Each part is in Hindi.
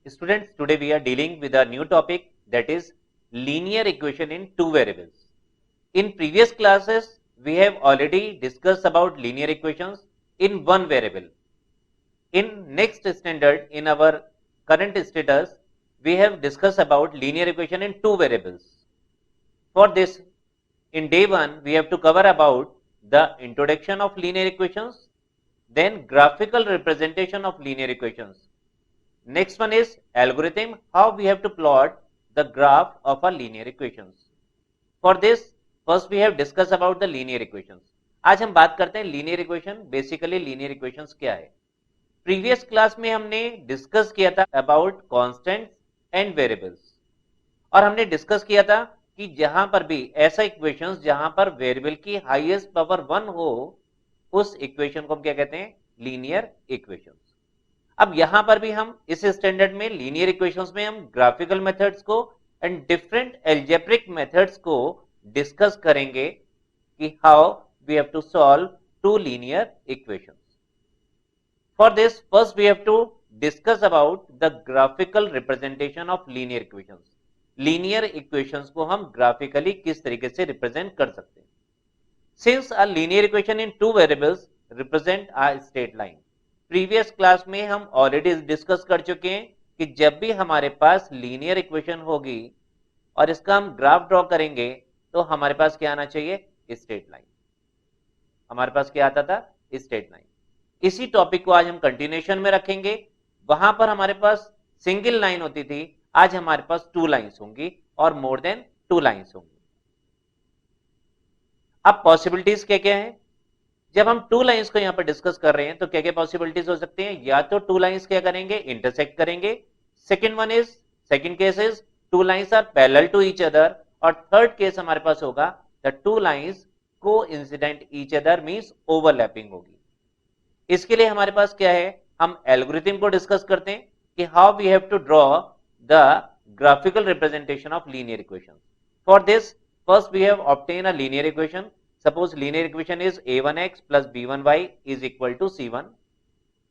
Students, today we are dealing with a new topic, that is linear equation in two variables. In previous classes, we have already discussed about linear equations in one variable. In next standard, in our current status, we have discussed about linear equation in two variables. For this, in day 1, we have to cover about the introduction of linear equations, then graphical representation of linear equations. Next one is algorithm, how we have to plot the graph of our linear equations. For this, first we have discussed about the linear equations. आज हम बात करते हैं linear equation. Basically linear equations क्या है? Previous class में हमने discuss किया था about constants and variables. और हमने डिस्कस किया था कि जहां पर भी ऐसा इक्वेशंस जहां पर वेरिएबल की हाईएस्ट पावर 1 हो, उस इक्वेशन को हम क्या कहते हैं? Linear equations. अब यहां पर भी हम इस स्टैंडर्ड में लीनियर इक्वेशंस में हम ग्राफिकल मेथड्स को एंड डिफरेंट एल्जेब्रिक मेथड्स को डिस्कस करेंगे कि how we have to solve two linear equations. For this first we have to discuss about the graphical representation of linear equations. Linear equations को हम ग्राफिकली किस तरीके से रिप्रेजेंट कर सकते हैं. Since a linear equation in two variables represent a straight line. Previous class में हम ऑलरेडी डिस्कस कर चुके हैं कि जब भी हमारे पास लीनियर इक्वेशन होगी और इसका हम ग्राफ ड्रॉ करेंगे तो हमारे पास क्या आना चाहिए? Straight line. हमारे पास क्या आता था? Straight line. इसी टॉपिक को आज हम कंटिन्यूएशन में रखेंगे. वहां पर हमारे पास सिंगल लाइन होती थी, आज हमारे पास टू लाइंस होंगी और मोर देन टू लाइंस होंगी. अब पॉसिबिलिटीज क्या क्या है? जब हम टू लाइंस को यहां पर डिस्कस कर रहे हैं तो क्या क्या पॉसिबिलिटीज हो सकती हैं? या तो टू लाइंस क्या करेंगे? इंटरसेक्ट करेंगे. Second case is two lines are parallel to each other. और थर्ड केस हमारे पास होगा the two lines coincident each other, means overlapping होगी. इसके लिए हमारे पास क्या है? हम एल्गोरिथम को डिस्कस करते हैं कि how we have to draw the graphical representation of linear equation. For this first we have obtained a linear equation. Suppose linear equation is a1x plus b1y is equal to c1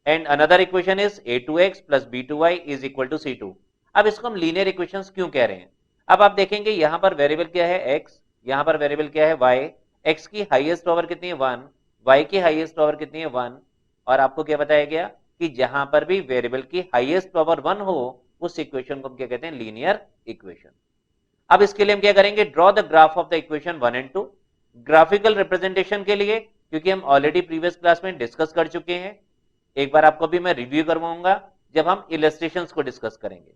and another equation is a2x plus b2y is equal to c2. अब इसको हम linear equations क्यों कह रहे हैं? अब आप देखेंगे यहां पर वेरिएबल क्या है? x. यहां पर वेरिएबल क्या है? y. x की हाईएस्ट पावर कितनी है? 1. y की हाईएस्ट पावर कितनी है? 1. और आपको क्या बताया गया कि जहां पर भी वेरिएबल की हाईएस्ट पावर 1 हो, उस इक्वेशन को हम क्या कहते हैं? Linear equation. अब इसके लिए हम क्या करेंगे? Draw the graph of the equation 1 and 2. Graphical representation के लिए, क्योंकि हम ऑलरेडी प्रीवियस क्लास में डिस्कस कर चुके हैं, एक बार आपको भी मैं रिव्यू करवाऊंगा जब हम इलस्ट्रेशंस को डिस्कस करेंगे.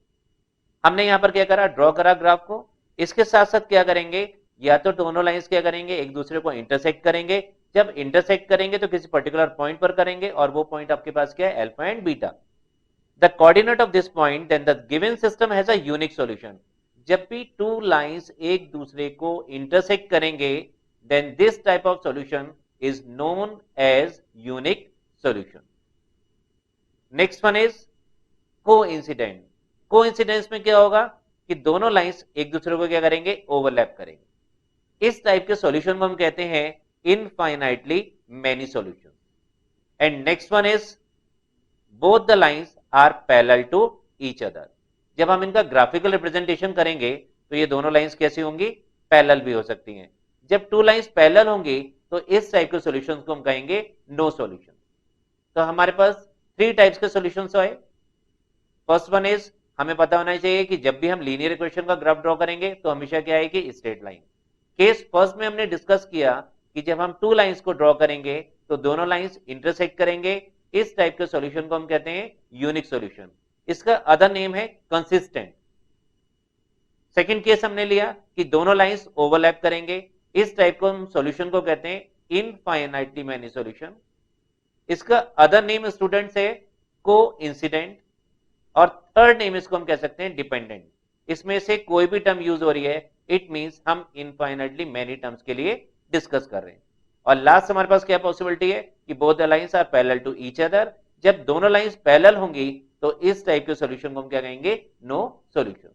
हमने यहां पर क्या करा? ड्रॉ करा ग्राफ को. इसके साथ साथ क्या करेंगे? या तो दोनों लाइंस क्या करेंगे? एक दूसरे को इंटरसेक्ट करेंगे. जब इंटरसेक्ट करेंगे तो किसी पर्टिकुलर पॉइंट पर करेंगे और वो पॉइंट आपके पास क्या है? Alpha and beta. The coordinate of this point, then the given system has a unique solution. जब भी टू लाइंस एक दूसरे को इंटरसेक्ट करेंगे, then this type of solution is known as unique solution. Next one is coincident. Coincidence में क्या होगा कि दोनों लाइंस एक दूसरे को क्या करेंगे? ओवरलैप करेंगे. इस टाइप के सॉल्यूशन को हम कहते हैं infinitely many solution. And next one is both the lines are parallel to each other. जब हम इनका ग्राफिकल रिप्रेजेंटेशन करेंगे तो ये दोनों लाइंस कैसी होंगी? पैरेलल भी हो सकती हैं. जब टू लाइंस पैरेलल होंगी तो इस टाइप के सॉल्यूशंस को हम कहेंगे नो सॉल्यूशन. तो हमारे पास थ्री टाइप्स के सॉल्यूशंस आए. फर्स्ट वन इज, हमें पता होना चाहिए कि जब भी हम लीनियर इक्वेशन का ग्राफ ड्रॉ करेंगे तो हमेशा क्या आएगी? Straight line. केस फर्स्ट में हमने डिस्कस किया कि जब हम टू लाइंस को ड्रॉ करेंगे तो दोनों लाइंस इंटरसेक्ट करेंगे. इस टाइप के सॉल्यूशन को हम कहते हैं यूनिक सॉल्यूशन. इसका अदर नेम है कंसिस्टेंट. सेकंड केस हमने लिया कि दोनों लाइंस ओवरलैप करेंगे. इस टाइप को हम सॉल्यूशन को कहते हैं इनफाइनाइटली मेनी सॉल्यूशन. इसका अदर नेम स्टूडेंट्स है कोइंसिडेंट और थर्ड नेम इसको हम कह सकते हैं डिपेंडेंट. इसमें से कोई भी टर्म यूज हो रही है, इट मींस हम इनफाइनाइटली मेनी टर्म्स के लिए डिस्कस कर रहे हैं. और लास्ट हमारे पास क्या पॉसिबिलिटी है कि both the lines are parallel to each other. जब दोनों लाइंस पैरेलल होंगी तो इस टाइप के सॉल्यूशन को हम क्या कहेंगे? No solution.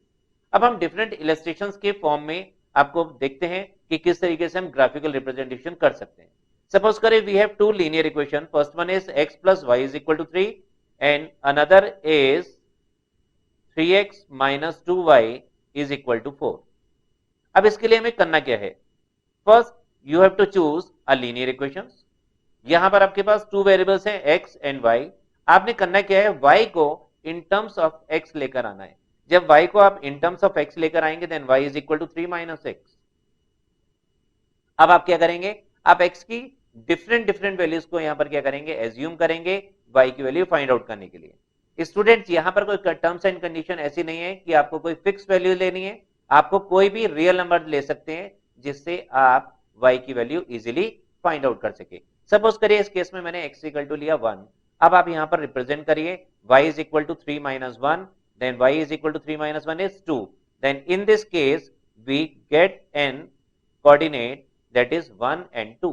अब हम डिफरेंट इलस्ट्रेशंस के फॉर्म में आपको देखते हैं कि किस तरीके से हम ग्राफिकल रिप्रेजेंटेशन कर सकते हैं. सपोज करें we have two linear equation. First one is x plus y is equal to 3 and another is 3x minus 2y is equal to 4। अब इसके लिए हमें करना क्या है, first you have to choose a linear equation. यहां पर आपके पास टू वेरिएबल्स हैं x एंड y। आपने करना क्या है, y को इन टर्म्स ऑफ x लेकर आना है। जब y को आप इन टर्म्स ऑफ x लेकर आएंगे then y is equal to 3 minus X. अब आप क्या करेंगे, आप x की डिफरेंट डिफरेंट वैल्यूज को यहां पर क्या करेंगे, एज्यूम करेंगे y की वैल्यू फाइंड आउट करने के लिए। स्टूडेंट्स यहां पर कोई टर्म्स एंड कंडीशन ऐसी नहीं है कि आपको कोई फिक्स वैल्यू लेनी है, आपको कोई भी रियल नंबर ले सकते हैं जिससे आप y की वैल्यू इजीली फाइंड आउट कर सके। सपोज करिए इस केस में मैंने x इक्वल टू लिया 1। अब आप यहां पर रिप्रेजेंट करिए y is equal to 3 minus 1, then y is equal to 3 minus 1 is 2। Then in this case we get an coordinate that is 1 and 2.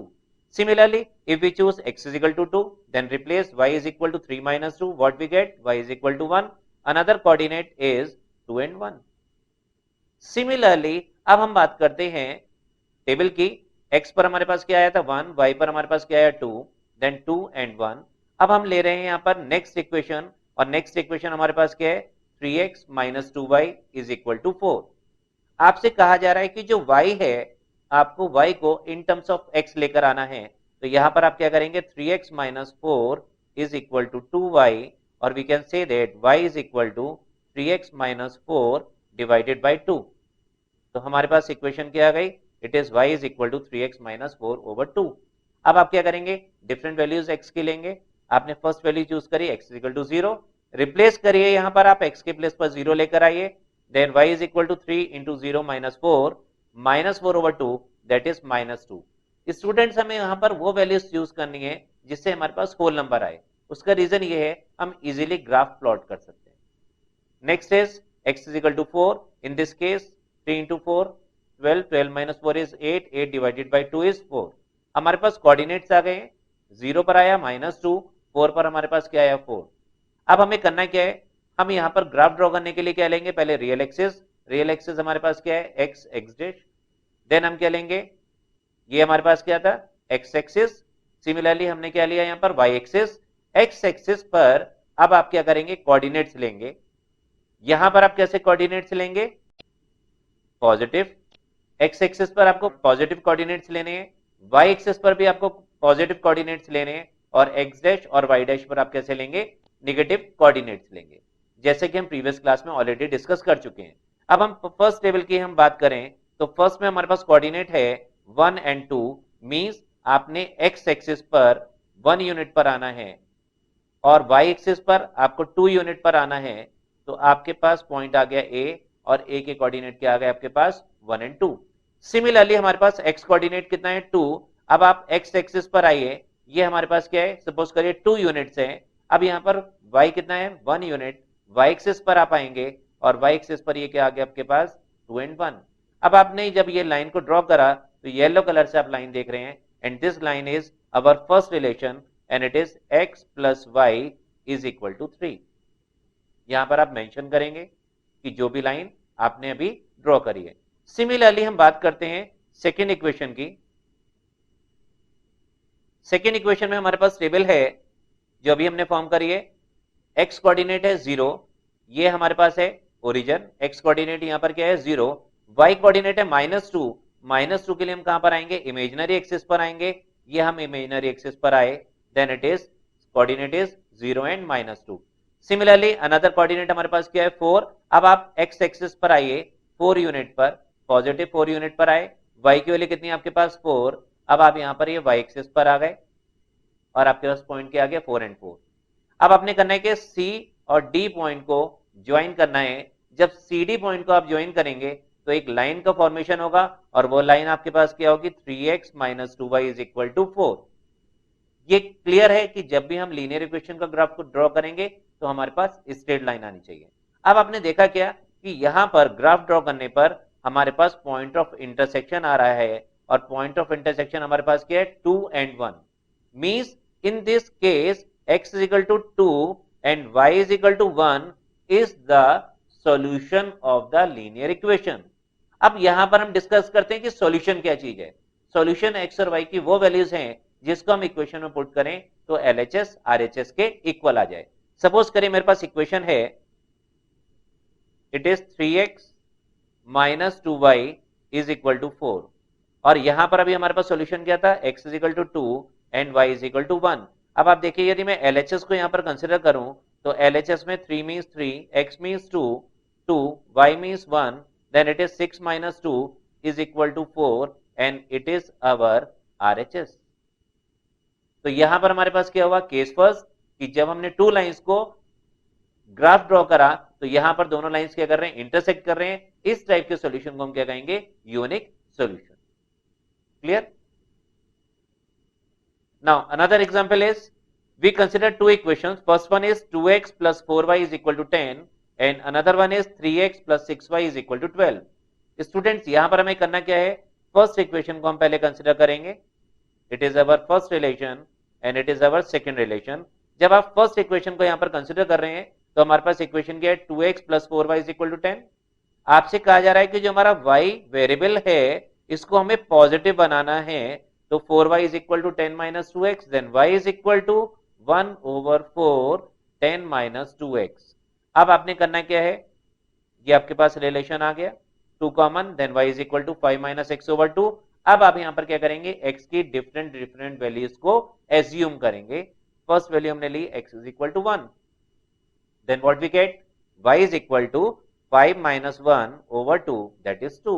Similarly, if we choose x is equal to 2, then replace y is equal to 3 minus 2, what we get, y is equal to 1. Another coordinate is 2 and 1. Similarly, अब हम बात करते हैं टेबल की। x पर हमारे पास क्या आया था 1, y पर हमारे पास क्या आया 2, देन 2 and 1। अब हम ले रहे हैं यहाँ पर नेक्स्ट इक्वेशन, और नेक्स्ट इक्वेशन हमारे पास क्या है 3x minus 2y is equal to 4। आपसे कहा जा रहा है कि जो y है आपको y को इन टर्म्स ऑफ x लेकर आना है। तो यहां पर आप क्या करेंगे 3x minus 4 is equal to 2y, और we can say that y is equal to 3x minus 4 divided by 2। तो हमारे पास इक्वेशन क्या आ गई, it is y is equal to 3x minus 4 over 2। अब आप क्या करेंगे, डिफरेंट वैल्यूज x की लेंगे। आपने फर्स्ट वैल्यू चूज करी x is equal to 0, replace करिए यहां पर आप x के प्लेस पर 0 लेकर आइए, then y is equal to 3 into 0 minus 4, minus 4 over 2 that is minus 2। Students हमें यहां पर वो वैल्यूज यूज करनी है जिससे हमारे पास होल नंबर आए। उसका रीजन ये है हम इजीली ग्राफ प्लॉट कर सकते हैं। Next is x is equal to 4, in this case 3 into 4 12, 12 minus 4 is 8, 8 divided by 2 is 4। हमारे पास कोऑर्डिनेट्स आ गए, 0 पर आया माइनस 2, 4 पर हमारे पास क्या आया 4। अब हमें करना क्या है, हम यहाँ पर ग्राफ ड्रॉ करने के लिए क्या लेंगे, पहले रियल एक्सिस। रियल एक्सिस हमारे पास क्या है x x डैश, देन हम क्या लेंगे, ये हमारे पास क्या था x एक्सिस। सिमिलरली हमने क्या लिया यहाँ पर y एक्सिस। x एक्सिस पर अब आप क्या करेंगे, कोऑर्डिनेट्स लेंगे। यहां पर आप कैसे कोऑर्डिनेट्स लेंगे, पॉजिटिव। x एक्सिस पर आपको पॉजिटिव कोऑर्डिनेट्स लेने हैं, y एक्सिस पर भी आपको पॉजिटिव कोऑर्डिनेट्स लेने हैं, और x डैश और y डैश पर आप कैसे लेंगे, निगेटिव कोऑर्डिनेट्स लेंगे, जैसे कि हम प्रीवियस क्लास में ऑलरेडी डिस्कस कर चुके हैं। अब हम फर्स्ट टेबल की हम बात करें तो फर्स्ट में हमारे पास कोऑर्डिनेट है 1 एंड 2, मींस आपने x एक्सिस पर 1 यूनिट पर आना है और y एक्सिस पर आपको 2 यूनिट पर आना है। तो आपके पास पॉइंट आ गया A, और A के कोऑर्डिनेट क्या आ गए आपके पास 1 एंड 2। सिमिलरली हमारे पास x कोऑर्डिनेट कितना है 2। अब आप x एक्सिस पर आइए, ये हमारे पास क्या है, सपोज करिए 2 यूनिट्स हैं। अब यहाँ पर y कितना है 1 यूनिट, y एक्सिस पर आप आएंगे और y एक्सिस पर ये क्या आ गया आपके पास 2 एंड 1। अब आपने जब ये लाइन को ड्रॉ करा तो येलो कलर से आप लाइन देख रहे हैं, and this line is our first relation and it is x plus Y is equal to 3। यहां पर आप मेंशन करेंगे कि जो भी लाइन आपने अभी ड्रॉ करी है। सिमिलरली हम बात करते हैं सेकेंड इक्वेशन की। सेकेंड इक्वेशन में हमारे पास टेबल है जो अभी हमने फॉर्म करी है। x कोऑर्डिनेट है 0, ये हमारे पास है ओरिजिन, x कोऑर्डिनेट यहां पर क्या है 0, y कोऑर्डिनेट है माइनस 2। माइनस 2 के लिए हम कहां पर आएंगे, इमेजिनरी एक्सिस पर आएंगे। ये हम इमेजिनरी एक्सिस पर आए, then it is coordinate is 0 and minus 2। Similarly another coordinate हमारे पास क्या है 4। अब आप x एक्सिस पर आइए 4 यूनिट पर, पॉजिटिव 4 यूनिट पर आए, y की वैल्यू कितनी है आपके पास 4। अब आप यहां पर ये y एक्सिस पर आ गए और आपके पास पॉइंट क्या आ गया 4 एंड 4। अब आपने करना है कि C और D पॉइंट को ज्वाइन करना है। जब CD पॉइंट को आप ज्वाइन करेंगे तो एक लाइन का फॉर्मेशन होगा, और वो लाइन आपके पास क्या होगी 3x minus 2y is equal to 4। ये क्लियर है कि जब भी हम लीनियर इक्वेशन का ग्राफ को ड्रॉ करेंगे तो हमारे पास स्ट्रेट लाइन आनी चाहिए। अब आपने देखा क्या कि यहां पर ग्राफ ड्रॉ करने पर हमारे पास पॉइंट ऑफ इंटरसेक्शन आ रहा है, और पॉइंट ऑफ इंटरसेक्शन हमारे पास क्या है 2 and 1। Means in this case x is equal to 2 and y is equal to 1 is the solution of the linear equation। अब यहां पर हम डिस्कस करते हैं कि सॉल्यूशन क्या चीज है। सॉल्यूशन x और y की वो वैल्यूज हैं जिसको हम इक्वेशन में पुट करें तो LHS RHS के इक्वल आ जाए। सपोज करें मेरे पास इक्वेशन है it is 3x minus 2y is equal to 4। और यहां पर अभी हमारे पास सॉल्यूशन क्या था, x is equal to 2 and y is equal to 1। अब आप देखिए यदि मैं LHS को यहां पर कंसिडर करूं तो LHS में 3 means 3, x means 2, 2, y means 1, then it is 6 minus 2 is equal to 4 and it is our RHS। तो यहां पर हमारे पास क्या हुआ, केस फर्स्ट, कि जब हमने टू लाइंस को ग्राफ ड्रॉ करा तो यहां पर दोनों लाइंस क्या कर रहे हैं, इंटरसेक्ट कर रहे हैं। इस टाइप के सॉल्यूशन को हम क्या कहेंगे, unique solution. Clear? Now another example is we consider two equations. First one is 2x plus 4y is equal to 10 and another one is 3x plus 6y is equal to 12. Students यहां पर हमें करना क्या है, फर्स्ट इक्वेशन को हम पहले कंसिडर करेंगे। It is our first relation and it is our second relation. जब आप फर्स्ट इक्वेशन को यहां पर कंसिडर कर रहे हैं तो हमारे पास इक्वेशन क्या है, 2x plus 4y is equal to 10। आपसे कहा जा रहा है कि जो हमारा y वेरिएबल है इसको हमें पॉजिटिव बनाना है, तो 4y is equal to 10 minus 2x, then y is equal to 1 over 4 10 minus 2x। अब आपने करना क्या है, ये आपके पास रिलेशन आ गया 2 common, then y is equal to 5 minus x over 2। अब आप यहां पर क्या करेंगे, x की डिफरेंट डिफरेंट वैल्यूज को एज्यूम करेंगे। फर्स्ट वैल्यू हमने ली x is equal to 1, then what we get, y is equal to 5 minus 1 over 2 that is 2।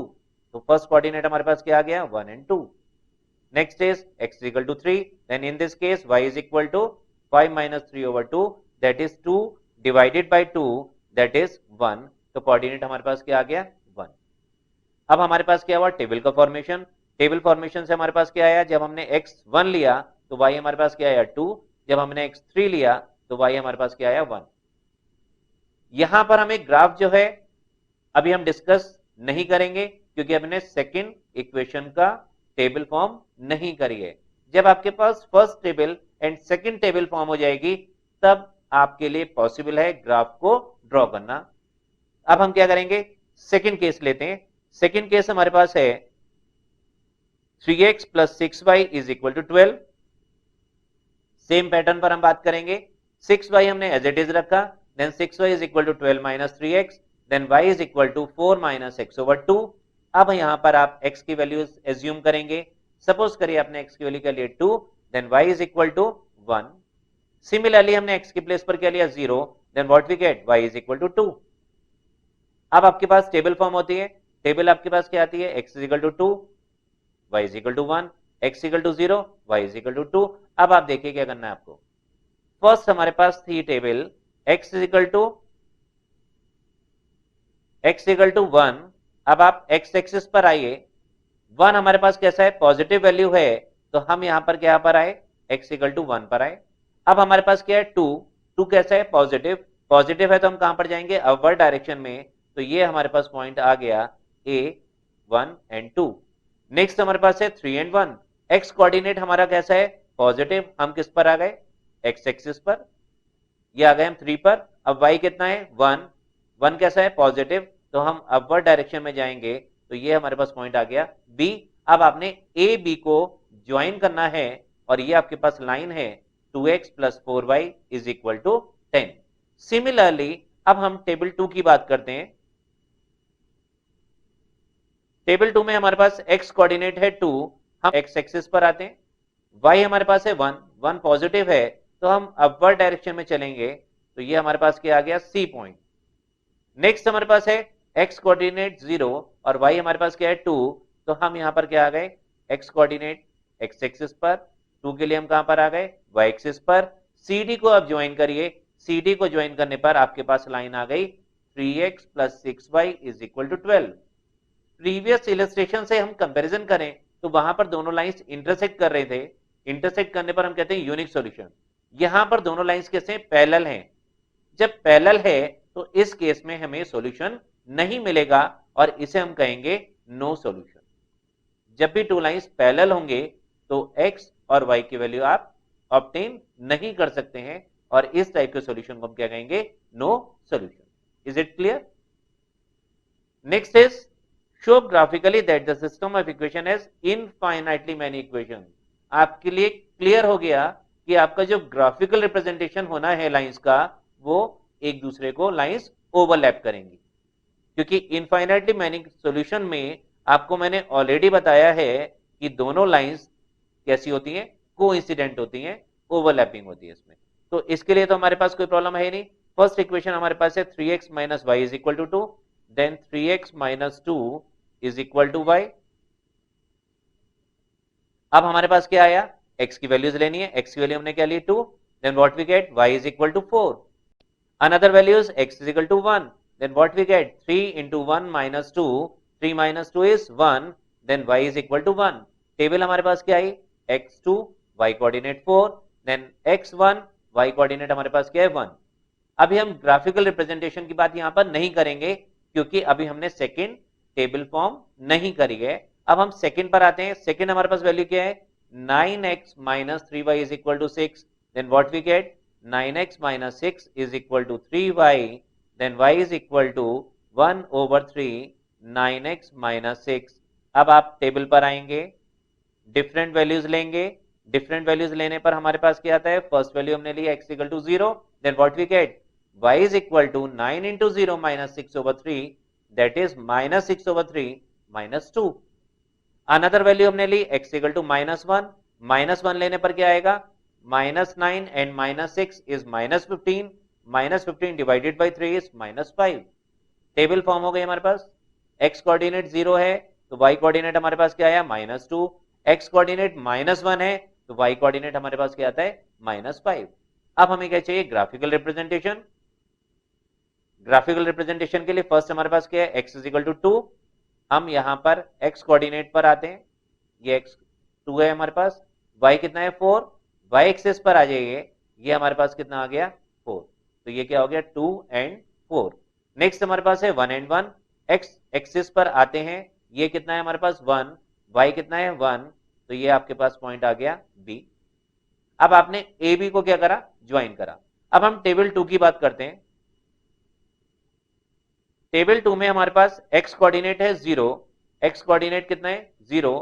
तो फर्स्ट कोऑर्डिनेट हमारे पास क्या आ गया, 1 and 2। Next is x is equal to 3, then in this case y is equal to 5 minus 3 over 2 that is 2 divided by 2 that is 1। तो कोऑर्डिनेट हमारे पास क्या आ गया, 1। अब हमारे पास क्या हुआ, टेबल का फॉर्मेशन। टेबल फॉर्मेशन से हमारे पास क्या आया, जब हमने x1 लिया तो y हमारे पास क्या आया 2, जब हमने x3 लिया तो y हमारे पास क्या आया 1। यहां पर हमें ग्राफ जो है अभी हम डिस्कस नहीं करेंगे क्योंकि हमने सेकेंड इक्वेशन का टेबल फॉर्म नहीं करी है। जब आपके पास first table and second table form हो जाएगी तब आपके लिए पॉसिबल है ग्राफ को ड्रॉ करना। अब हम क्या करेंगे, सेकंड केस लेते हैं। सेकंड केस हमारे पास है 3x plus 6y is equal to 12। Same pattern पर हम बात करेंगे। 6y हमने एज इट इज रखा, then 6y is equal to 12 minus 3x, then y is equal to 4 minus x over 2। अब यहां पर आप x की वैल्यूज एज्यूम करेंगे। सपोज करिए आपने x की वैल्यू क्या लिए 2, then y is equal to 1। Similarly हमने x की प्लेस पर क्या लिया 0, then what we get, y is equal to 2। अब आपके पास टेबल फॉर्म होती है। टेबल आपके पास क्या आती है, x is equal to 2, y is equal to 1, x equal to 0, y is equal to 2। अब आप देखिए क्या करना है आपको। फर्स्ट हमारे पास थी table x is equal to 1। अब आप x एक्सिस पर आइए, 1 हमारे पास कैसा है, पॉजिटिव वैल्यू है, तो हम यहां पर क्या पर आए, x इक्वल टू 1 पर आए। अब हमारे पास क्या है 2, 2 कैसा है, पॉजिटिव, पॉजिटिव है तो हम कहां पर जाएंगे, अपवर्ड डायरेक्शन में। तो ये हमारे पास पॉइंट आ गया a 1 एंड 2। नेक्स्ट हमारे पास है 3 एंड 1। x कोऑर्डिनेट हमारा कैसा है, पॉजिटिव, हम किस पर आ गए, x एक्सिस पर, ये आ गए हम 3 पर। अब y कितना है 1, 1 कैसा है, पॉजिटिव, तो हम अपवर्ड डायरेक्शन में जाएंगे, तो ये हमारे पास पॉइंट आ गया b। अब आपने a b को ज्वाइन करना है और ये आपके पास लाइन है 2x plus 4y is equal to 10। Similarly अब हम टेबल 2 की बात करते हैं। टेबल 2 में हमारे पास x कोऑर्डिनेट है 2, हम x एक्सिस पर आते हैं, y हमारे पास है 1, 1 पॉजिटिव है तो हम अपवर्ड डायरेक्शन में चलेंगे, तो ये हमारे पास क्या आ गया, c पॉइंट। नेक्स्ट हमारे पास है x कोऑर्डिनेट 0 और y हमारे पास क्या है 2, तो हम यहां पर क्या आ गए, x कोऑर्डिनेट x एक्सिस पर, 2 के लिए हम कहां पर आ गए, y एक्सिस पर। CD को आप ज्वाइन करिए, CD को ज्वाइन करने पर आपके पास लाइन आ गई 3x plus 6y is equal to 12। Previous illustration से हम कंपैरिजन करें तो वहां पर दोनों लाइंस इंटरसेक्ट कर रहे थे, इंटरसेक्ट करने पर हम कहते हैं यूनिक सॉल्यूशन। यहां पर दोनों लाइंस कैसे, पैरेलल हैं। जब पैरेलल है तो इस केस में हमें सॉल्यूशन नहीं मिलेगा और इसे हम कहेंगे नो सॉल्यूशन। जब भी टू लाइंस पैरेलल होंगे तो x और y की वैल्यू आप ऑब्टेन नहीं कर सकते हैं और इस टाइप के सॉल्यूशन को हम क्या कहेंगे, no solution. Is it clear? Next is show graphically that the system of equation has infinitely many equation. आपके लिए क्लियर हो गया कि आपका जो ग्राफिकल रिप्रेजेंटेशन होना है लाइंस का, वो एक दूसरे को लाइंस ओवरलैप करेंगी। क्योंकि इनफाइनाइटली मैनी सॉल्यूशन में आपको मैंने ऑलरेडी बताया है कि दोनों लाइंस कैसी होती हैं, कोइंसिडेंट होती हैं, ओवरलैपिंग होती है इसमें। तो इसके लिए तो हमारे पास कोई प्रॉब्लम है नहीं। फर्स्ट इक्वेशन हमारे पास है 3x minus y is equal to 2, then 3x minus 2 is equal to y. अब हमारे पास क्या आया, x की वैल्यूज लेनी है, x की वैल्यू हमने क्या ली 2, then what we get y is equal to 4, another values x is equal to 1, then what we get 3 into 1 minus 2, 3 minus 2 is 1, then y is equal to 1। Table हमारे पास क्या आई, x2 y coordinate 4, then x1 y coordinate हमारे पास क्या है 1। अभी हम ग्राफिकल रिप्रेजेंटेशन की बात यहां पर नहीं करेंगे क्योंकि अभी हमने सेकंड टेबल फॉर्म नहीं करी है। अब हम सेकंड पर आते हैं। सेकंड हमारे पास वैल्यू क्या है, 9x minus 3y is equal to 6, then what we get 9x minus 6 is equal to 3y, then y is equal to 1 over 3 9x minus 6। अब आप टेबल पर आएंगे, डिफरेंट वैल्यूज लेंगे, डिफरेंट वैल्यूज लेने पर हमारे पास क्या आता है, फर्स्ट वैल्यू हमने ली x equal to 0, then what we get y is equal to 9 into 0 minus 6 over 3, that is minus 6 over 3 minus 2। Another value हमने ली x इक्वल टू -1, -1 लेने पर क्या आएगा, -9 and -6 is -15, -15 divided by 3 is -5। Table form हो गई हमारे पास। x कोऑर्डिनेट 0 है तो y कोऑर्डिनेट हमारे पास क्या आया -2, x कोऑर्डिनेट -1 है तो y कोऑर्डिनेट हमारे पास क्या आता है -5। अब हमें क्या चाहिए, ग्राफिकल रिप्रेजेंटेशन। ग्राफिकल रिप्रेजेंटेशन के लिए फर्स्ट हमारे पास क्या है, x इज इक्वल टू 2। हम यहां पर x कोऑर्डिनेट पर आते हैं, ये x2 है हमारे पास, y कितना है 4, y एक्सिस पर आ जाइए, ये हमारे पास कितना आ गया 4, तो ये क्या हो गया 2 एंड 4। नेक्स्ट हमारे पास है 1 एंड 1, x एक्सिस पर आते हैं, ये कितना है हमारे पास 1, y कितना है 1, तो ये आपके पास पॉइंट आ गया b। अब आपने ए बी को क्या करा, ज्वाइन करा। अब हम टेबल 2 की बात करते हैं। टेबल 2 में हमारे पास x कोऑर्डिनेट है 0, x कोऑर्डिनेट कितना है 0,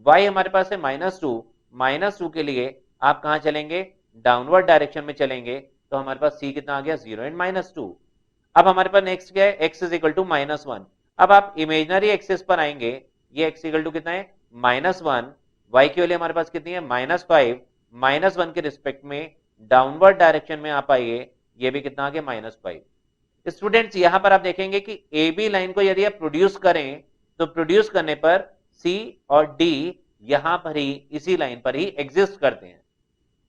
y हमारे पास है -2, -2 के लिए आप कहां चलेंगे, डाउनवर्ड डायरेक्शन में चलेंगे, तो हमारे पास c कितना आ गया 0 एंड -2। अब हमारे पास नेक्स्ट क्या है, x इज इक्वल टू -1। अब आप इमेजिनरी एक्सिस पर आएंगे, ये x इक्वल टू कितना है -1, y की वैल्यू हमारे पास कितनी है -5, -1 के रिस्पेक्ट में डाउनवर्ड डायरेक्शन में आप आइए, ये भी कितना आ गया -5। स्टूडेंट्स यहां पर आप देखेंगे कि ए बी लाइन को यदि आप प्रोड्यूस करें तो प्रोड्यूस करने पर सी और डी यहां पर ही इसी लाइन पर ही एग्जिस्ट करते हैं।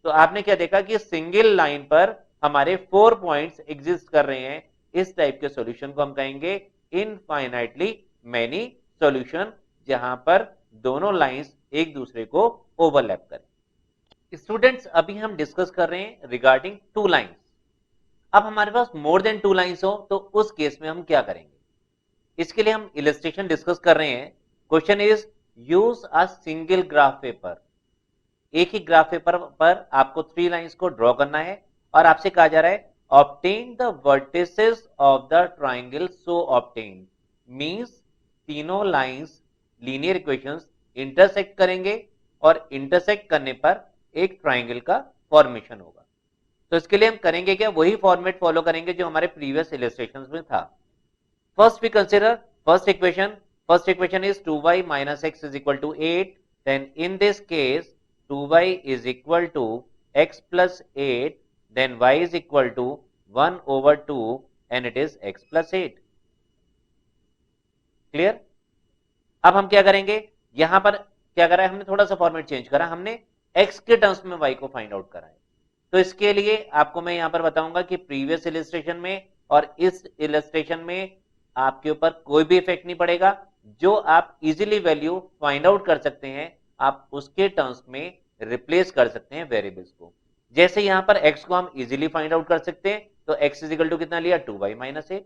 तो आपने क्या देखा कि सिंगल लाइन पर हमारे 4 पॉइंट्स एग्जिस्ट कर रहे हैं। इस टाइप के सॉल्यूशन को हम कहेंगे इनफाइनाइटली मैनी सॉल्यूशन, जहां पर दोनों लाइंस एक दूसरे को ओवरलैप करें। स्टूडेंट्स अभी हम डिस्कस कर रहे हैं रिगार्डिंग टू लाइंस। अब हमारे पास मोर देन 2 लाइंस हो तो उस केस में हम क्या करेंगे, इसके लिए हम इलस्ट्रेशन डिस्कस कर रहे हैं। Question is use a single graph paper. एक ही ग्राफ पेपर पर आपको 3 लाइंस को ड्रॉ करना है और आपसे कहा जा रहा है obtain the vertices of the triangle so obtain, means तीनों लाइंस लीनियर इक्वेशंस इंटरसेक्ट करेंगे और इंटरसेक्ट करने पर एक ट्राइंगल का फॉर्मेशन होगा। तो इसके लिए हम करेंगे क्या, वही फॉर्मेट फॉलो करेंगे जो हमारे प्रीवियस इलस्ट्रेशंस में था। First we consider first equation. First equation is 2y minus x is equal to 8, then in this case 2y is equal to x plus 8, then y is equal to 1 over 2 and it is x plus 8। Clear. अब हम क्या करेंगे, यहां पर क्या करा है हमने, थोड़ा सा फॉर्मेट चेंज करा, हमने x के टर्म्स में y को फाइंड आउट करा है। तो इसके लिए आपको मैं यहां पर बताऊंगा कि प्रीवियस इलस्ट्रेशन में और इस इलस्ट्रेशन में आपके ऊपर कोई भी इफेक्ट नहीं पड़ेगा। जो आप इजीली वैल्यू फाइंड आउट कर सकते हैं आप उसके टर्म्स में रिप्लेस कर सकते हैं वेरिएबल्स को। जैसे यहां पर x को हम इजीली फाइंड आउट कर सकते हैं, तो x इज इक्वल टू कितना लिया 2y minus 8।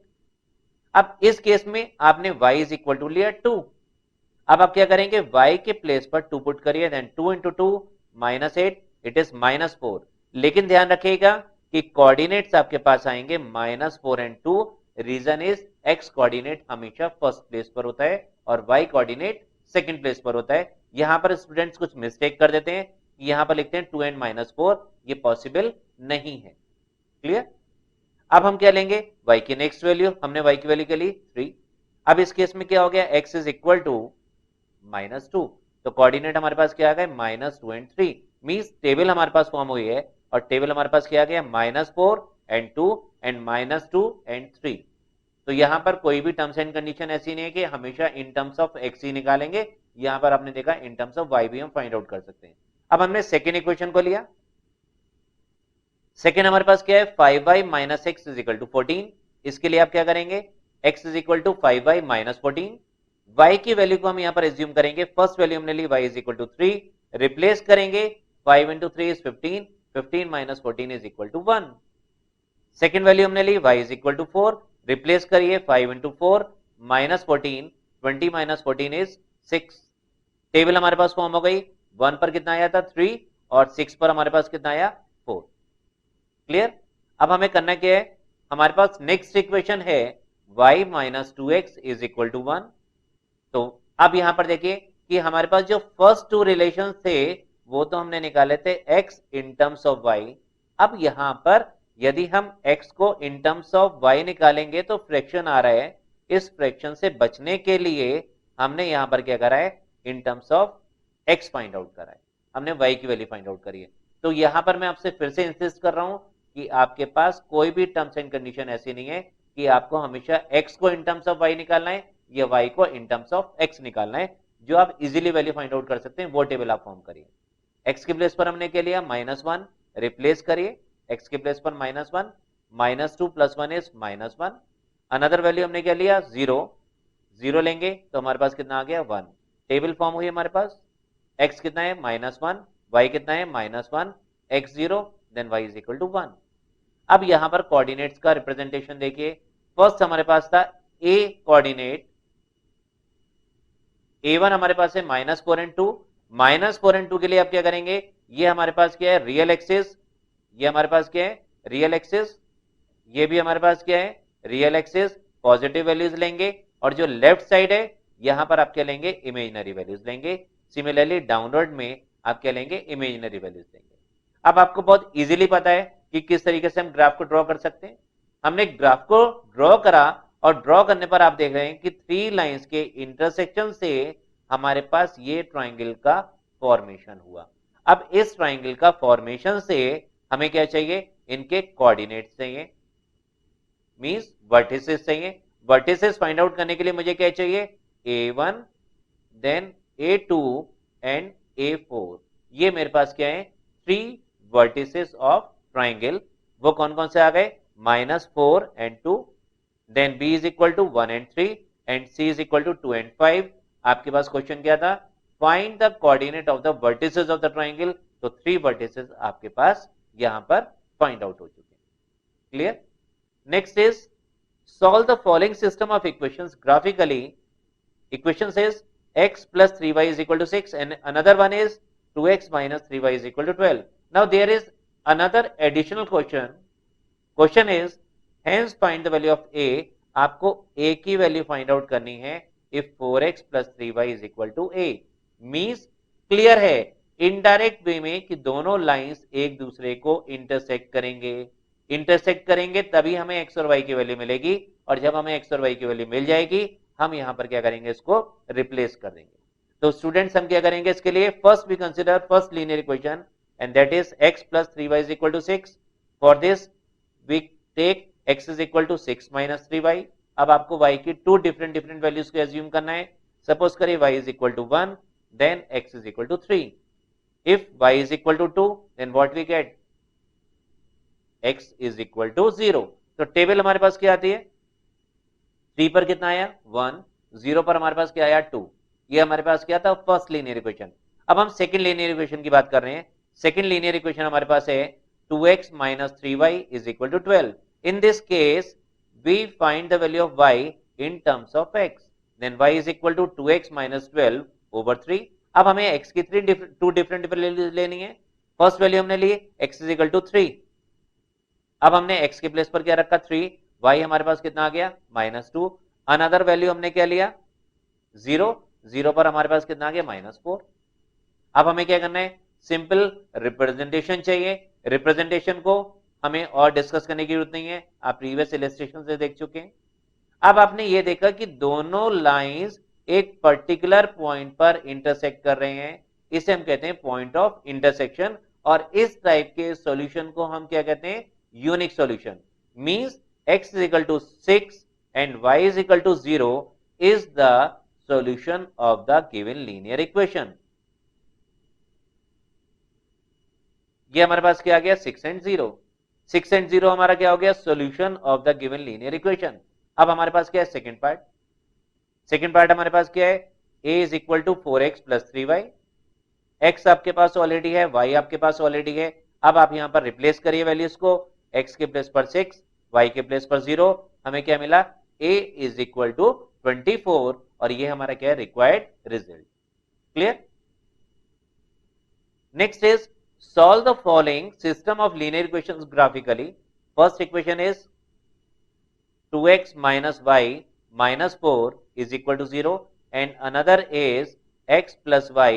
अब इस केस में आपने y इज इक्वल टू लिया 2। अब आप क्या करेंगे, y के प्लेस पर 2 पुट करिए, then 2 into 2 minus 8 it is -4। लेकिन ध्यान रखिएगा कि कोऑर्डिनेट्स आपके पास आएंगे -4 and 2। Reason is x coordinate हमेशा फर्स्ट प्लेस पर होता है और y कोऑर्डिनेट सेकंड प्लेस पर होता है। यहां पर स्टूडेंट्स कुछ मिस्टेक कर देते हैं, यहां पर लिखते हैं 2 एंड -4, ये पॉसिबल नहीं है। क्लियर। अब हम क्या लेंगे, y की नेक्स्ट वैल्यू, हमने y की वैल्यू के लिए 3। अब इस केस में क्या हो गया, x इज इक्वल टू -2, तो कोऑर्डिनेट हमारे पास क्या आ गए, -2 एंड 3, मींस टेबल हमारे पास फॉर्म हुई है और टेबल हमारे पास क्या आ गया, -4 एंड 2 एंड -2 एंड 3। तो यहां पर कोई भी टर्म्स एंड कंडीशन ऐसी नहीं है कि हमेशा इन टर्म्स ऑफ x ही निकालेंगे, यहां पर आपने देखा इन टर्म्स ऑफ y भी हम फाइंड आउट कर सकते हैं। अब हमने सेकेंड इक्वेशन को लिया, सेकेंड हमारे पास क्या है, 5y minus x is equal to 14। इसके लिए आप क्या करेंगे, x is equal to 5y minus 14, y की वैल्यू को हम यहां पर एज्यूम करेंगे, फर्स्ट वैल्यू हमने ली y is equal to 3, replace करेंगे 5 into 3 is 15, 15 minus 14 is equal to 1। Second value हमने ली y is equal to 4, replace करिए 5 into 4 minus 14, 20 minus 14 is 6। Table हमारे पास फॉर्म हो गई, 1 पर कितना आया था 3 और 6 पर हमारे पास कितना आया 4। क्लियर। अब हमें करना क्या है, हमारे पास नेक्स्ट इक्वेशन है y minus 2x is equal to 1। तो अब यहां पर देखिए कि हमारे पास जो फर्स्ट टू रिलेशन थे वो तो हमने निकाले थे x in terms of y। अब यहां पर यदि हम x को इन टर्म्स ऑफ y निकालेंगे तो फ्रैक्शन आ रहा है, इस फ्रैक्शन से बचने के लिए हमने यहां पर क्या करा है, इन terms of x find out करा है, हमने y की वैल्यू फाइंड आउट करी है। तो यहां पर मैं आपसे फिर से इंसिस्ट कर रहा हूं कि आपके पास कोई भी टर्म्स एंड कंडीशन ऐसी नहीं है कि आपको हमेशा x को इन टर्म्स ऑफ y निकालना है या y को इन टर्म्स ऑफ x निकालना है। जो आप इजीली वैल्यू फाइंड आउट कर सकते हैं वो टेबल आप फॉर्म करिए। x के प्लेस पर हमने क्या लिया, -1, रिप्लेस करिए x के प्लेस पर -1, -2 प्लस 1 इज -1। अनदर वैल्यू हमने क्या लिया, 0, 0 लेंगे तो हमारे पास कितना आ गया 1। टेबल फॉर्म हुई हमारे पास, x कितना है -1, y कितना है -1, x 0, then y is equal to 1। अब यहां पर कोऑर्डिनेट्स का रिप्रेजेंटेशन देखिए, फर्स्ट हमारे पास था a कोऑर्डिनेट, a1 हमारे पास है -4 एंड 2, -4 एंड 2 के लिए आप क्या करेंगे, ये हमारे पास क्या है रियल एक्सिस, ये हमारे पास क्या है रियल एक्सिस, ये भी हमारे पास क्या है रियल एक्सिस, पॉजिटिव वैल्यूज लेंगे और जो लेफ्ट साइड है यहां पर आप क्या लेंगे इमेजिनरी वैल्यूज लेंगे। सिमिलरली डाउनवर्ड में आप क्या लेंगे इमेजिनरी वैल्यूज लेंगे। अब आपको बहुत इजीली पता है कि किस तरीके से हम ग्राफ को ड्रॉ कर सकते हैं। हमने ग्राफ को ड्रॉ करा और ड्रॉ करने पर आप देख रहे हैं कि 3 लाइंस के इंटरसेक्शन से हमारे पास ये ट्राइंगल का फॉर्मेशन हुआ। अब इस ट्राइंगल का फॉर्मेशन से हमें क्या चाहिए, इनके कोऑर्डिनेट्स चाहिए, मींस वर्टिसेस चाहिए। वर्टिसेस फाइंड आउट करने के लिए मुझे क्या चाहिए, a1 then a2 and a4। ये मेरे पास क्या है 3 वर्टिसेस ऑफ ट्राइंगल। वो कौन कौन से आ गए, -4 and 2, then b is equal to 1 and 3 and c is equal to 2 and 5। आपके पास क्वेश्चन क्या था, find the coordinate of the vertices of the triangle. तो 3 वर्टिसेस आपके पास यहां पर फाइंड आउट हो चुके हैं। Clear. Next is solve the following system of equations graphically. Equation says x plus 3y is equal to 6 and another one is 2x minus 3y is equal to 12. Now there is another additional question. Question is hence find the value of a. आपको a की वैल्यू फाइंड आउट करनी है if 4x plus 3y is equal to a. Means clear है इनडायरेक्ट वे में कि दोनों लाइंस एक दूसरे को इंटरसेक्ट करेंगे, इंटरसेक्ट करेंगे तभी हमें x और y की वैल्यू मिलेगी, और जब हमें x और y की वैल्यू मिल जाएगी हम यहां पर क्या करेंगे, इसको रिप्लेस कर देंगे। तो स्टूडेंट्स हम क्या करेंगे इसके लिए, first we consider first linear equation and that is x plus 3y is equal to 6. For this we take x is equal to 6 minus 3y. अब आपको y की 2 डिफरेंट वैल्यूज को एज्यूम करना है। सपोज करिए y is equal to 1 then x is equal to 3. if y is equal to 2 then what we get, x is equal to 0. तो टेबल हमारे पास क्या आती है, 3 पर कितना आया 1, 0 पर हमारे पास क्या आया 2। ये हमारे पास क्या था फर्स्ट लीनियर इक्वेशन। अब हम सेकंड लीनियर इक्वेशन की बात कर रहे हैं। सेकंड लीनियर इक्वेशन हमारे पास है 2x minus 3y is equal to 12. In this case we find the value of y in terms of x, then y is equal to 2x minus 12 over 3. अब हमें x की 2 डिफरेंट वैल्यूज लेनी है। फर्स्ट वैल्यू हमने ली x is equal to 3। अब हमने x के प्लेस पर क्या रखा 3, y हमारे पास कितना आ गया -2। अनदर वैल्यू हमने क्या लिया 0, 0 पर हमारे पास कितना आ गया -4। अब हमें क्या करना है, सिंपल रिप्रेजेंटेशन चाहिए। रिप्रेजेंटेशन को हमें और डिस्कस करने की जरूरत नहीं है, आप प्रीवियस इलस्ट्रेशन से देख चुके हैं। अब आपने ये देखा कि दोनों लाइंस एक पर्टिकुलर पॉइंट पर इंटरसेक्ट कर रहे हैं, इसे हम कहते हैं पॉइंट ऑफ इंटरसेक्शन। और इस टाइप के सॉल्यूशन को हम क्या कहते हैं, unique solution. Means x is equal to 6 and y is equal to 0 is the solution of the given linear equation। ये हमारे पास क्या आ गया, 6 and 0। 6 and 0 हमारा क्या हो गया, solution of the given linear equation. अब हमारे पास क्या है, सेकंड पार्ट। सेकंड पार्ट हमारे पास क्या है, a is equal to 4x plus 3y। x आपके पास ऑलरेडी है, y आपके पास ऑलरेडी है। अब आप यहां पर रिप्लेस करिए वैल्यूज को, x के प्लेस पर 6, y के प्लेस पर 0। हमें क्या मिला, a इज इक्वल टू 24, और ये हमारा क्या है, required result. Clear. Next is solve the following system of linear equations graphically। First equation is 2x minus y minus 4 is equal to 0 and another is x plus y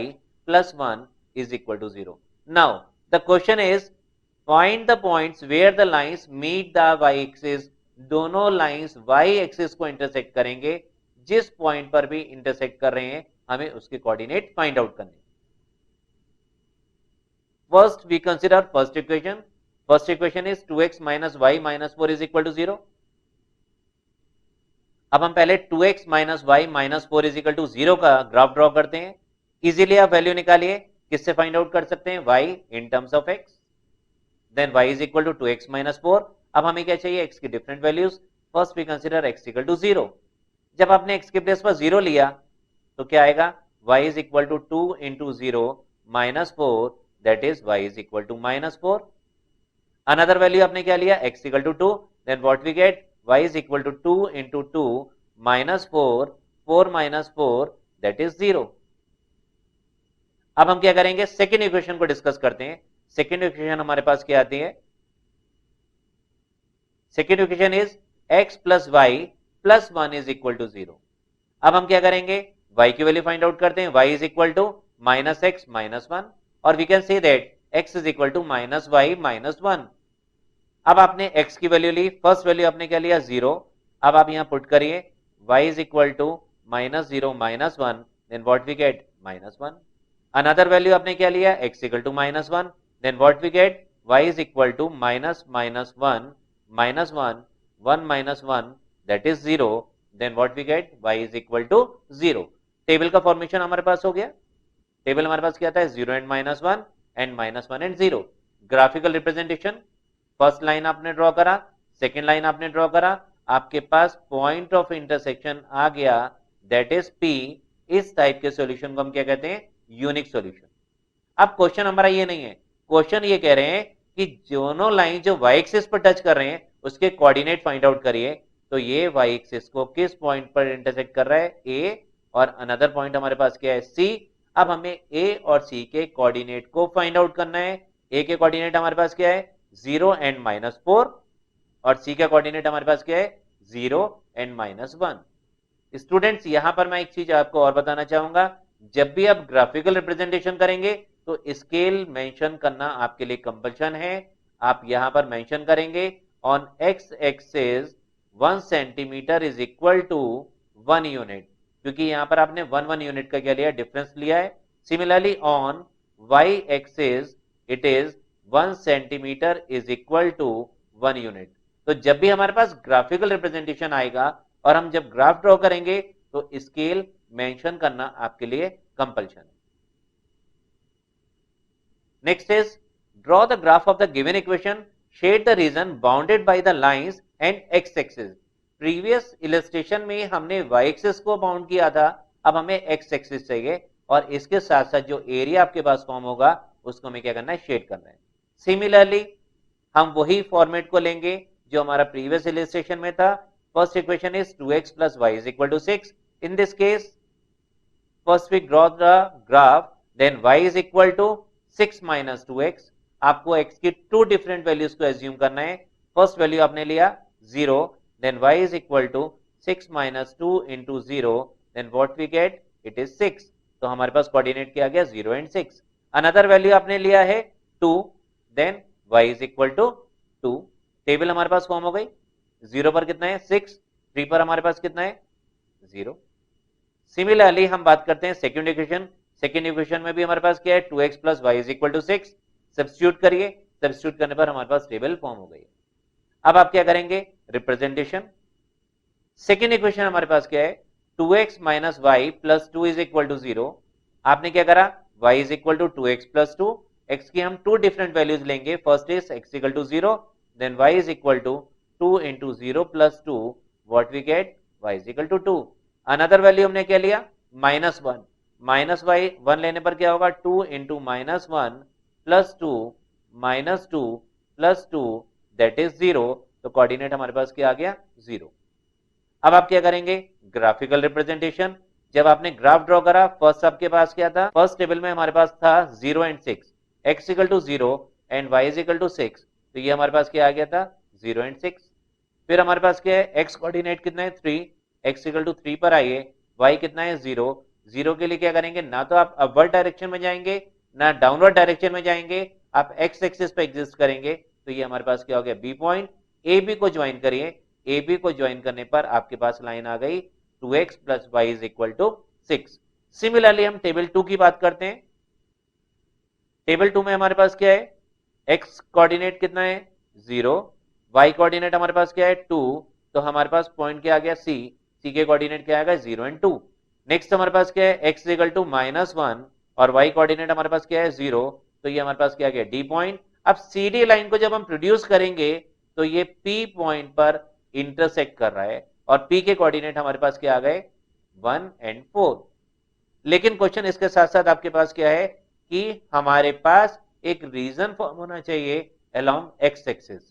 plus 1 is equal to 0। Now the question is find the points where the lines meet the y-axis। दोनों लाइंस y-axis को इंटरसेक्ट करेंगे, जिस पॉइंट पर भी इंटरसेक्ट कर रहे हैं हमें उसके कोऑर्डिनेट फाइंड आउट करने। First we consider first equation। First equation is 2x minus y minus 4 is equal to 0। अब हम पहले 2x minus y minus 4 is equal to 0 का ग्राफ ड्रॉ करते हैं। इजीली आप वैल्यू निकालिए, किससे फाइंड आउट कर सकते हैं, y in terms of x, then y is equal to 2x minus 4। अब हमें क्या चाहिए, x की different values. First we consider x equal to 0। जब आपने x के प्लेस पर 0 लिया तो क्या आएगा, y is equal to 2 into 0 minus 4, that is y is equal to minus 4। another value आपने क्या लिया, x equal to 2, then what we get, y is equal to 2 into 2 minus 4, 4 minus 4, that is 0। अब हम क्या करेंगे, सेकेंड इक्वेशन को डिस्कस करते हैं। सेकेंड इक्वेशन हमारे पास क्या आती है, second equation is x plus y plus 1 is equal to 0। अब हम क्या करेंगे, y की वैल्यू फाइंड आउट करते हैं। y is equal to minus x minus 1, और we can say that x is equal to minus y minus 1। अब आपने x की वैल्यू ली, फर्स्ट वैल्यू आपने क्या लिया, 0। अब आप यहां पुट करिए y is equal to minus 0 minus 1, then what we get, minus 1। Another value आपने क्या लिया, x equal to minus 1, then what we get, y is equal to minus minus 1 minus 1, 1 minus 1, that is 0, then what we get, y is equal to 0। Table का फॉर्मेशन हमारे पास हो गया। टेबल हमारे पास क्या था, 0 and minus 1 and minus 1 and 0। Graphical representation, first line आपने ड्रॉ करा, सेकेंड लाइन आपने ड्रॉ करा, आपके पास पॉइंट ऑफ इंटरसेक्शन आ गया, दैट इज P। इस टाइप के सॉल्यूशन को हम क्या कहते हैं, यूनिक सॉल्यूशन। अब क्वेश्चन हमारा ये नहीं है, क्वेश्चन ये कह रहे हैं कि दोनों लाइन जो y एक्सिस पर टच कर रहे हैं उसके कोऑर्डिनेट फाइंड आउट करिए। तो ये y एक्सिस को किस पॉइंट पर इंटरसेक्ट कर रहा है, A, और अनदर पॉइंट हमारे पास क्या है, C। अब हमें a और c के कोऑर्डिनेट को फाइंड आउट करना है। a के कोऑर्डिनेट हमारे पास क्या है, 0 एंड माइनस 4, और c का कोऑर्डिनेट हमारे पास क्या है, 0 एंड माइनस 1। स्टूडेंट्स यहां पर मैं एक चीज आपको और बताना चाहूंगा, जब भी आप ग्राफिकल रिप्रेजेंटेशन करेंगे तो स्केल मेंशन करना आपके लिए कंपल्शन है। आप यहां पर मेंशन करेंगे on x axis 1 centimetre is equal to 1 unit, क्योंकि यहां पर आपने 1 यूनिट का क्या लिया, डिफरेंस लिया है। Similarly on y axis it is 1 centimetre is equal to 1 unit. तो जब भी हमारे पास ग्राफिकल रिप्रेजेंटेशन आएगा और हम जब ग्राफ ड्रॉ करेंगे तो स्केल मेंशन करना आपके लिए कंपल्शन है। Next is draw the graph of the given equation, shade the region bounded by the lines and x axis. Previous illustration में हमने y एक्सिस को बाउंड किया था, अब हमें x एक्सिस चाहिए, और इसके साथ साथ जो एरिया आपके पास फॉर्म होगा उसको हमें क्या करना है, शेड करना है। सिमिलरली हम वही फॉर्मेट को लेंगे जो हमारा प्रीवियस इलस्ट्रेशन में था। First equation is 2x plus y is equal to 6। In this case first we draw the graph, then y is equal to 6 minus 2x। आपको x की टू डिफरेंट वैल्यूज को एज्यूम करना है। फर्स्ट वैल्यू आपने लिया 0, then y is equal to 6 minus 2 into 0, then what we get, it is 6। तो हमारे पास कोऑर्डिनेट क्या आ गया, 0 and 6। अनदर वैल्यू आपने लिया है 2, then y is equal to 2। Table हमारे पास फॉर्म हो गई, 0 पर कितना है, 6, 3 पर हमारे पास कितना है 0। सिमिलरली हम बात करते हैं सेकंड इक्वेशन। सेकंड इक्वेशन में भी हमारे पास क्या है 2x plus Y is equal to 6। Substitute करिए, सब्स्टिट्यूट करने पर हमारे पास टेबल फॉर्म हो गई। अब आप क्या करेंगे रिप्रेजेंटेशन। सेकेंड इक्वेशन हमारे पास क्या है 2x minus y plus 2 is equal to 0। आपने क्या करा y is equal to 2x plus 2। x की हम टू डिफरेंट वैल्यूज लेंगे। First is x equal to 0, then y is equal to 2 into 0 plus 2, what we get y is equal to 2। Another value हमने क्या लिया -1। माइनस वाई 1 लेने पर क्या होगा 2 into -1 plus 2 -2 plus 2 that is 0। तो कोऑर्डिनेट हमारे पास क्या आ गया 0। अब आप क्या करेंगे ग्राफिकल रिप्रेजेंटेशन। जब आपने ग्राफ ड्रॉ करा फर्स्ट आपके पास क्या था, फर्स्ट टेबल में हमारे पास था 0 and 6, x equal to 0 and y equal to 6। तो ये हमारे पास क्या आ गया था 0 एंड 6। फिर हमारे पास क्या है x कोऑर्डिनेट कितना है 3, x इक्वल टू 3 पर आइए, y कितना है 0। 0 के लिए क्या करेंगे ना तो आप अपवर्ड डायरेक्शन में जाएंगे ना डाउनवर्ड डायरेक्शन में जाएंगे, आप x एक्सिस पे एग्जिस्ट करेंगे। तो ये हमारे पास क्या हो गया बी पॉइंट। ए बी को ज्वाइन करिए, ए बी को ज्वाइन करने पर आपके पास लाइन आ गई 2x plus Y is equal to 6। Similarly हम टेबल 2 की बात करते हैं। टेबल 2 में हमारे पास क्या है x कोऑर्डिनेट कितना है 0, y कोऑर्डिनेट हमारे पास क्या है 2। तो हमारे पास पॉइंट क्या आ गया c, c के कोऑर्डिनेट क्या आएगा 0 एंड 2। नेक्स्ट हमारे पास क्या है x इक्वल टू -1 और y कोऑर्डिनेट हमारे पास क्या है 0। तो ये हमारे पास क्या आ गया d पॉइंट। अब CD लाइन को जब हम प्रोड्यूस करेंगे तो ये P पॉइंट पर इंटरसेक्ट कर रहा है और P के कोऑर्डिनेट हमारे पास क्या आ गए 1 एंड 4। लेकिन क्वेश्चन इसके साथ साथ आपके पास क्या है कि हमारे पास एक रीजन फॉर्म होना चाहिए अलोंग एक्स एक्सिस।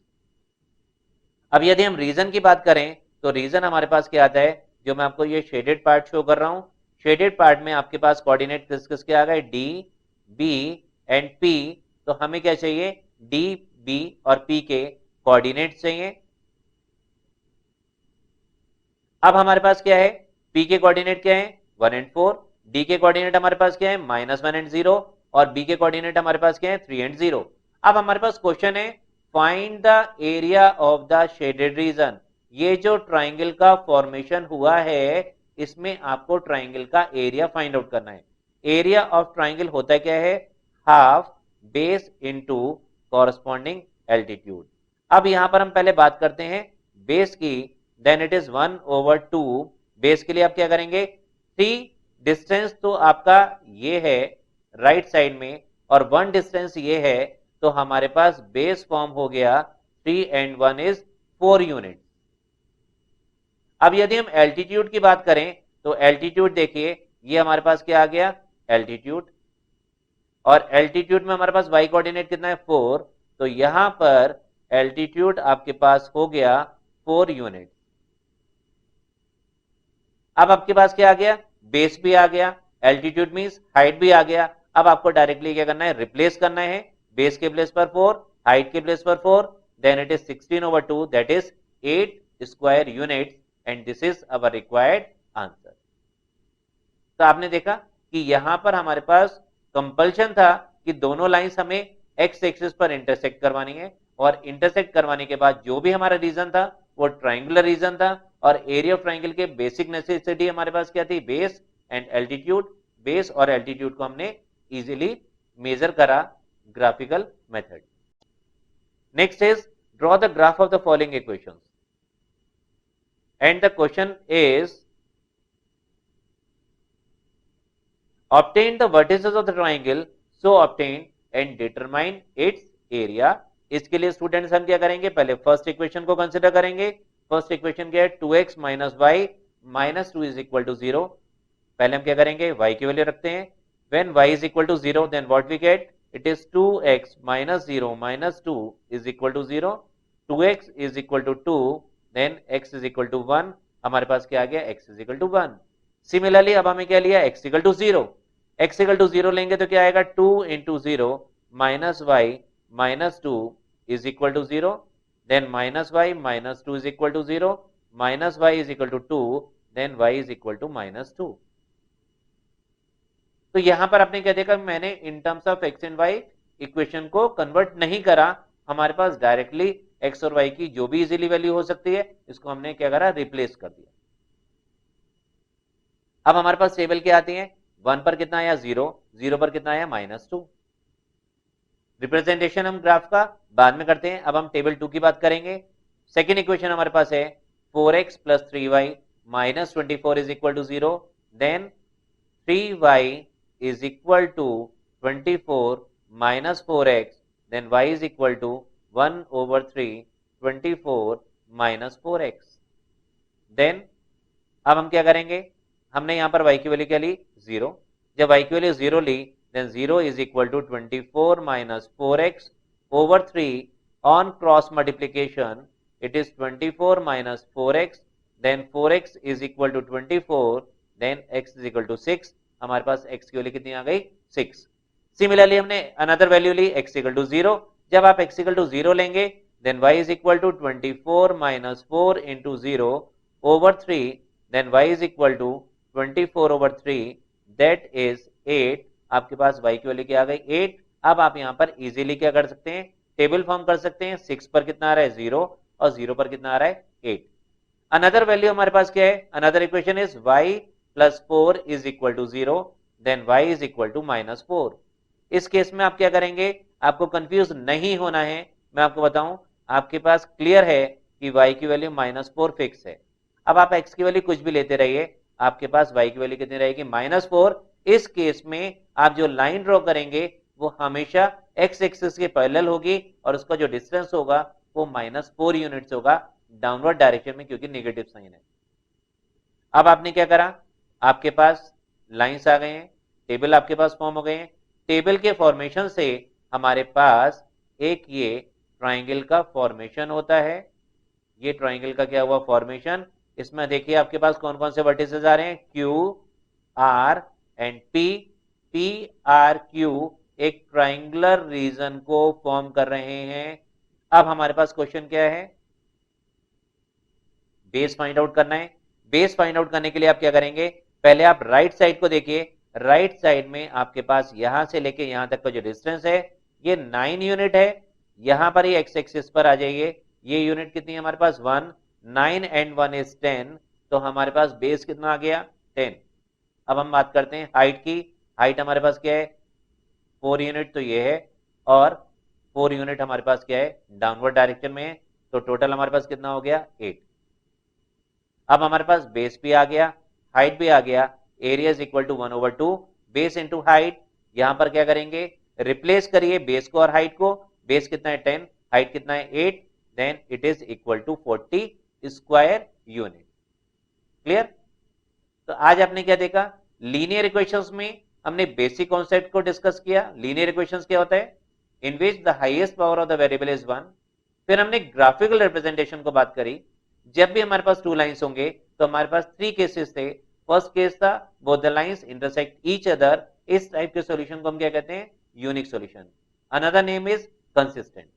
अब यदि हम रीजन की बात करें तो रीजन हमारे पास क्या आता है, जो मैं आपको ये शेडेड पार्ट शो कर रहा हूं, शेडेड पार्ट में आपके पास कोऑर्डिनेट किस किस के आ गए डी बी एंड पी। तो हमें क्या चाहिए डी बी और पी के कोऑर्डिनेट चाहिए। अब हमारे पास क्या है P के कोऑर्डिनेट क्या है 1 एंड 4, D के कोऑर्डिनेट हमारे पास क्या है -1 एंड 0 और B के कोऑर्डिनेट हमारे पास क्या है 3 एंड 0। अब हमारे पास क्वेश्चन है find the area of the shaded region. ये जो ट्राइंगल का फॉर्मेशन हुआ है इसमें आपको ट्राइंगल का एरिया फाइंड आउट करना है। एरिया ऑफ ट्राइंगल होता क्या है half base into corresponding altitude. अब यहां पर हम पहले बात करते हैं बेस की, देन इट इज 1/2। बेस के लिए आप क्या करेंगे 3 डिस्टेंस तो आपका ये है राइट साइड में और 1 डिस्टेंस ये है, तो हमारे पास बेस फॉर्म हो गया 3 एंड 1 इज 4 यूनिट। अब यदि हम एल्टीट्यूड की बात करें तो एल्टीट्यूड देखिए ये हमारे पास क्या आ गया एल्टीट्यूड, और एल्टीट्यूड में हमारे पास y कोऑर्डिनेट कितना है 4। तो यहां पर एल्टीट्यूड आपके पास हो गया 4 यूनिट। अब आपके पास क्या आ गया बेस भी आ गया, एल्टीट्यूड मींस हाइट भी आ गया। अब आपको डायरेक्टली क्या करना है रिप्लेस करना है, बेस के प्लेस पर 4, हाइट के प्लेस पर 4, then it is 16/2 that is 8 square unit and this is our required answer. तो आपने देखा कि यहां पर हमारे पास कंपल्शन था कि दोनों लाइंस हमें एक्स एक्सिस पर इंटरसेक्ट करवानी है और इंटरसेक्ट करवाने के बाद जो भी हमारा रीजन था वो ट्राइंगुलर रीजन था और एरिया ऑफ ट्राइंगल के बेसिक नेसेसिटी हमारे पास क्या थी बेस एंड एल्टीट्यूड। बेस और एल्टीट्यूड को हमने इजीली मेजर करा graphical method. Next is draw the graph of the following equations and the question is obtain the vertices of the triangle so obtained and determine its area। इसके लिए स्टूडेंट्स हम क्या करेंगे पहले फर्स्ट इक्वेशन को कंसीडर करेंगे। फर्स्ट इक्वेशन क्या है 2x minus y minus 2 is equal to 0। पहले हम क्या करेंगे y की वैल्यू रखते हैं, when y is equal to 0 then what we get it is 2x minus 0 minus 2 is equal to 0। 2x is equal to 2 then x is equal to 1, हमारे पास क्या आ गया x is equal to 1। Similarly अब हमें क्या लिया x equal to 0, x equal to 0 लेंगे तो क्या आएगा 2 into 0 minus y minus 2 is equal to 0, then minus y minus 2 is equal to 0, minus y is equal to 2, then y is equal to minus 2। तो यहां पर आपने क्या देखा मैंने in terms of x and y equation को कन्वर्ट नहीं करा, हमारे पास डायरेक्टली एक्स और वाई की जो भी इजीली वैल्यू हो सकती है, इसको हमने क्या करा, रिप्लेस कर दिया। अब हमारे पास टेबल क्या आती है, 1 पर कितना आया 0, 0 पर कितना आया -2। रिप्रेजेंटेशन हम ग्राफ का बाद में करते हैं, अब हम टेबल 2 की बात करेंगे। सेकेंड इक्वेशन हमारे पास है 4x plus 3y minus 24 is equal to 0, then 3y is equal to 24 minus 4x, then y is equal to 1/3 24 minus 4x। Then अब हम क्या करेंगे, हमने यहां पर y की वैल्यू क्या ली 0, जब y की value 0 Lee then 0 is equal to 24 minus 4x over 3 on cross multiplication it is 24 minus 4x, then 4x is equal to 24, then x is equal to 6। हमारे पास x की वैल्यू कितनी आ गई 6। सिमिलरली हमने अनदर वैल्यू ली x equal to 0, जब आप x equal to 0 लेंगे then y is equal to 24 minus 4 into 0 over 3, then y is equal to 24 over 3 that is 8। आपके पास y की वैल्यू क्या आ गई 8। अब आप यहां पर इजीली क्या कर सकते हैं, टेबल फॉर्म कर सकते हैं। 6 पर कितना आ रहा है 0 और 0 पर कितना आ रहा है 8। अनदर वैल्यू हमारे पास क्या है, another equation is y plus 4 is equal to 0, then y is equal to -4। इस केस में आप क्या करेंगे, आपको कंफ्यूज नहीं होना है, मैं आपको बताऊं, आपके पास क्लियर है कि y की वैल्यू -4 फिक्स है। अब आप x की वैल्यू कुछ भी लेते रहिए, आपके पास y की वैल्यू कितनी रहेगी -4। इस केस में आप जो लाइन ड्रॉ करेंगे वो हमेशा x एक्सिस के पैरेलल होगी और उसका जो डिस्टेंस होगा वो -4 यूनिट्स होगा डाउनवर्ड डायरेक्शन में, क्योंकि नेगेटिव साइन है। अब आपने क्या करा, आपके पास लाइंस आ गए हैं, टेबल आपके पास फॉर्म हो गए हैं। टेबल के फॉर्मेशन से हमारे पास एक ये ट्राइंगल का फॉर्मेशन होता है। ये ट्राइंगल का क्या हुआ फॉर्मेशन, इसमें देखिए आपके पास कौन कौन से वर्टिसेस आ रहे हैं, Q, R and P। P, R, Q एक ट्राइंगुलर रीजन को फॉर्म कर रहे हैं। अब हमारे पास क्वेश्चन क्या है, बेस फाइंड आउट करना है। बेस फाइंड आउट करने के लिए आप क्या करेंगे, पहले आप राइट साइड को देखिए। राइट साइड में आपके पास यहां से लेके यहां तक का जो डिस्टेंस है ये 9 यूनिट है। यहां पर ही एक्स एक्सिस पर आ जाइए, ये यूनिट कितनी है हमारे पास 1, 9 एंड 1 इज 10, तो हमारे पास बेस कितना आ गया 10। अब हम बात करते हैं हाइट की। हाइट हमारे पास क्या है 4 यूनिट, तो ये है, और 4 यूनिट हमारे पास क्या है डाउनवर्ड डायरेक्शन में है, तो टोटल हमारे पास कितना हो गया 8। अब हमारे पास बेस भी आ गया, हाइट भी आ गया, area is equal to 1/2 base into height. यहां पर क्या करेंगे, रिप्लेस करिए बेस को और हाइट को। बेस कितना है 10, हाइट कितना है 8, then it is equal to 40 square unit. Clear. तो आज आपने क्या देखा, लीनियर इक्वेशंस में हमने बेसिक कॉन्सेप्ट को डिस्कस किया। लीनियर इक्वेशंस क्या होता है, in which the highest power of the variable is 1। फिर हमने ग्राफिकल रिप्रेजेंटेशन को बात करी, जब भी हमारे पास 2 लाइंस होंगे तो हमारे पास 3 केसेस थे। फर्स्ट केस था both the lines intersect each other, इस टाइप के सॉल्यूशन को हम क्या कहते हैं unique solution. Another name is consistent.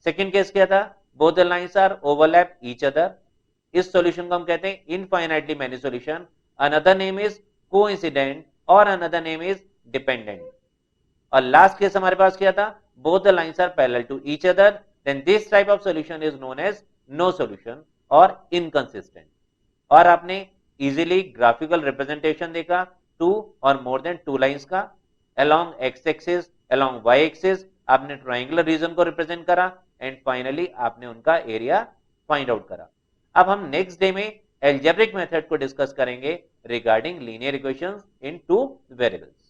Second case क्या था, both the lines are overlap each other, इस सॉल्यूशन को हम कहते हैं infinitely many solution. Another name is coincident और अनदर नेम इज डिपेंडेंट। और लास्ट केस हमारे पास क्या था, both the lines are parallel to each other, then this type of solution is known as no solution और इनकंसिस्टेंट। और आपने इजीली ग्राफिकल रिप्रेजेंटेशन देखा 2 और मोर देन 2 लाइंस का, along x axis along y axis आपने ट्राइंगुलर रीजन को रिप्रेजेंट करा, एंड फाइनली आपने उनका एरिया फाइंड आउट करा। अब हम नेक्स्ट डे में एल्जेब्रिक मेथड को डिस्कस करेंगे regarding linear equations in 2 variables.